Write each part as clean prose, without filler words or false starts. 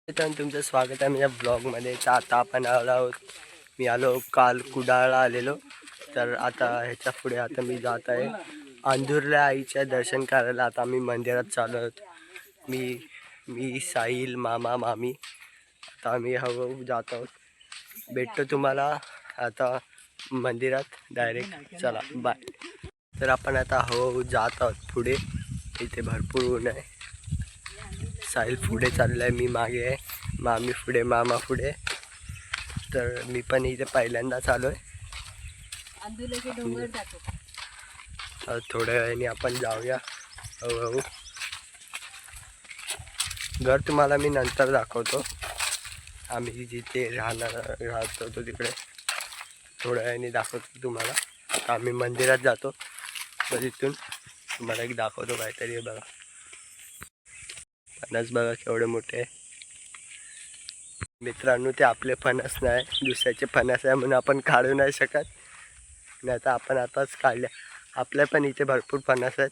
तर तुमचं स्वागत आहे माझ्या ब्लॉगमध्ये. तर आता आपण आलो आहोत. मी आलो काल कुडाळला आलेलो. तर आता ह्याच्या पुढे आता मी जात आहे अंदूरला आईच्या दर्शन करायला. आता आम्ही मंदिरात चाललो आहोत. मी साहिल, मामा, मामी. आता आम्ही हळूहळू जात आहोत. भेटतो तुम्हाला आता मंदिरात डायरेक्ट. चला बाय. तर आपण आता हळूहळू जात आहोत पुढे. इथे भरपूर ऊन आहे. साहिल पुढे चाललाय, मी मागे आहे, मामी पुढे, मामा पुढे. तर मी पण इथे पहिल्यांदा चालू आहे. थोड्या वेळाने आपण जाऊया हळूहळू. घर तुम्हाला मी नंतर दाखवतो. आम्ही जिथे राहत होतो तिकडे थोड्या वेळाने दाखवतो तुम्हाला. आता आम्ही मंदिरात जातो. तर इथून तुम्हाला एक दाखवतो काहीतरी. बघा फणस बघा केवढे मोठे. मित्रांनो, ते आपले फणस नाही, दुसऱ्याचे फणस आहे म्हणून आपण काढू नाही शकत. नाही तर आपण आताच काढल्या. आपल्या पण इथे भरपूर फणस आहेत.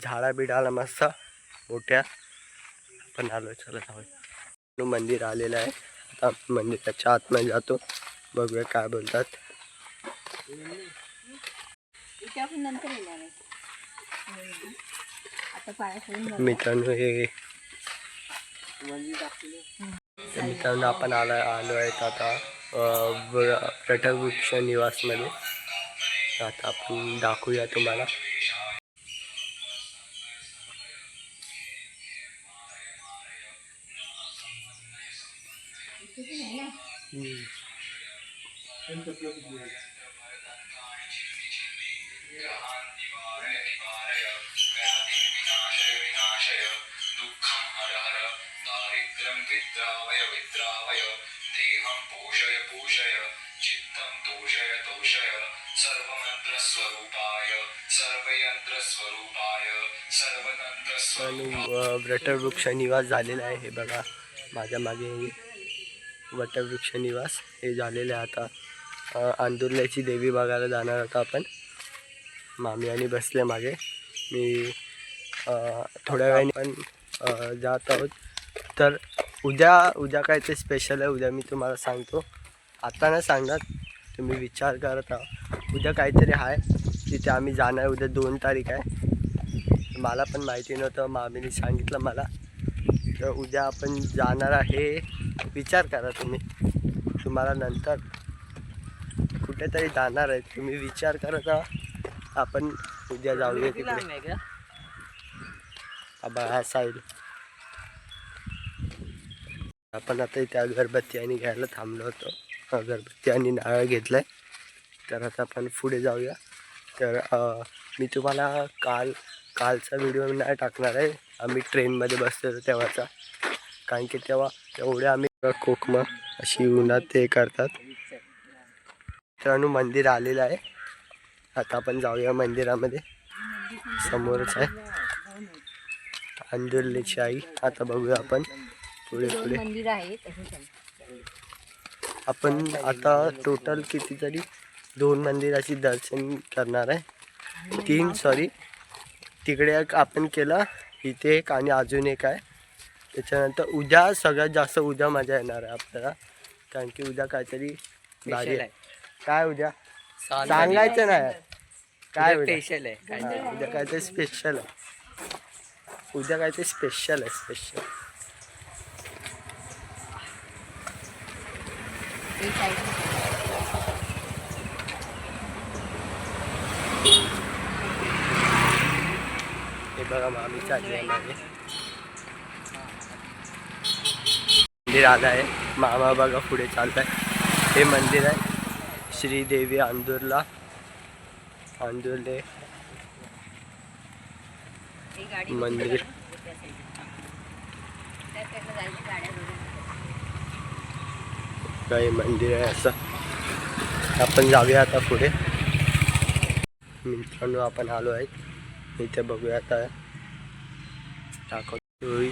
झाडा बिडाला मस्त मोठ्या. पण आलो. चला जाऊ. मंदिर आलेलं आहे. आता मंदिराच्या आतमध्ये जातो. बघूया काय बोलतात. मित्रांनो मित्रांनो आपण आलो आहेत आता वटवृक्ष निवासमध्ये. आता आपण दाखवूया तुम्हाला. विद्रावय देहं पोषय पोषय चित्तं तोषय तोषय सर्वमंत्र स्वरूपाय सर्वयंत्र स्वरूपाय सर्वतंत्र स्वरूपाय. वटवृक्ष निवास झालेला आहे. हे बघा माझ्या मागे वटवृक्ष निवास हे झालेले आहे. आता अंदुर्ल्याची देवी बघायला जाणार होता आपण. मामी आणि बसले मागे. मी थोड्या वेळाने पण जात आहोत. तर उद्या काय ते स्पेशल आहे. उद्या मी तुम्हाला सांगतो. आता नाही सांगणार, तुम्ही विचार करत आहात. उद्या काहीतरी आहे तिथे आम्ही जाणार. उद्या 2 तारीख आहे. मला पण माहिती नव्हतं, मामीने सांगितलं मला. तर उद्या आपण जाणार आहे. विचार करा तुम्ही. तुम्हाला नंतर कुठेतरी जाणार आहे, तुम्ही विचार करत आहात. आपण उद्या जाऊया तिकडे. बघा साईड. आपण आता इथे अगरबत्ती आणि घ्यायला थांबलो होतो. अगरबत्ती आणि नारळ घेतलाय. तर आता आपण पुढे जाऊया. तर मी तुम्हाला कालचा व्हिडिओ नाही टाकणार आहे. आम्ही ट्रेनमध्ये बसलेलो तेव्हाचा. कारण की तेव्हा एवढे आम्ही कोकमा अशी उन्हात ते करतात. मित्रांनो मंदिर आलेलं आहे. आता आपण जाऊया मंदिरामध्ये. समोरच आहे अंदुर्ल्याची आई. आता बघूया आपण पुढे मंदिर आहे. आपण आता टोटल कितीतरी 2 मंदिराची दर्शन करणार आहे. 3 सॉरी. तिकडे एक आपण केलं, इथे एक आणि अजून एक आहे. त्याच्यानंतर उद्या सगळ्यात जास्त उद्या मजा येणार आहे आपल्याला. कारण की उद्या काहीतरी भारी आहे. काय उद्या सांगायचं नाही. काय स्पेशल आहे. उद्या काहीतरी स्पेशल आहे. उद्या काहीतरी स्पेशल आहे. स्पेशल. हे बघा मामी चालली आहे मागे. मंदिर आलं आहे. मामा बघा पुढे चालत आहे. हे मंदिर आहे श्रीदेवी अंदुर्ला. अंदुर्ले मंदिर. काही मंदिर आहे असं. आपण जाऊया आता पुढे. मित्रांनो आपण आलो आहे इथे. बघूया आता दाखवतो.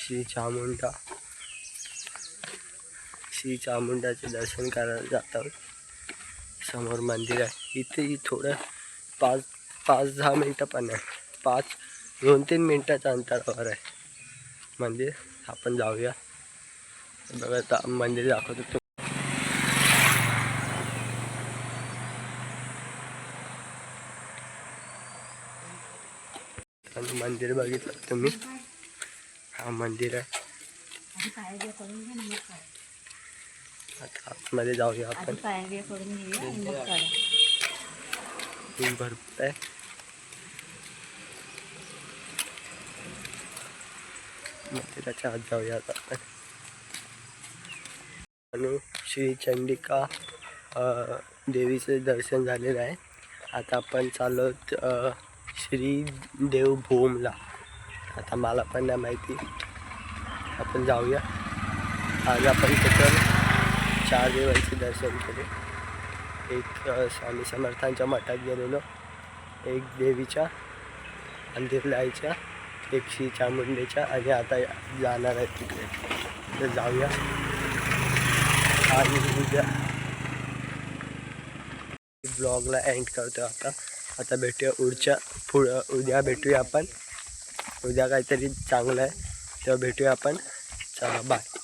श्री चामुंडाचे दर्शन करायला जात आहोत. समोर मंदिर आहे. इथे थोडं 5-10 मिनटं पण आहे. 2-3 मिनटाच्या अंतरावर आहे मंदिर. आपण जाऊया. बघा आता मंदिर दाखवतो. आणि मंदिर बघितलं तुम्ही. हा मंदिर आहे. आता आतमध्ये जाऊया आपण. भरपूर आहे. मंदिराच्या आत जाऊया आता आपण. आणि श्री चंडिका देवीचे दर्शन झालेलं आहे. आता आपण चाललो श्री देवभूमला. आता मला पण नाही माहिती. आपण जाऊया. आज आपण तिथं 4 देवांचे दर्शन केले. एक स्वामी समर्थांच्या मठात गेलेलो, एक देवीच्या मंदिरला यायच्या, एक श्री चामुंडेच्या, आणि आता जाणार आहे तिकडे. तर जाऊया. आणि उद्या ब्लॉगला एंड करतो. आता भेटूया उद्या भेटूया आपण. उद्या काहीतरी चांगलं आहे तेव्हा भेटूया आपण. चला बाय.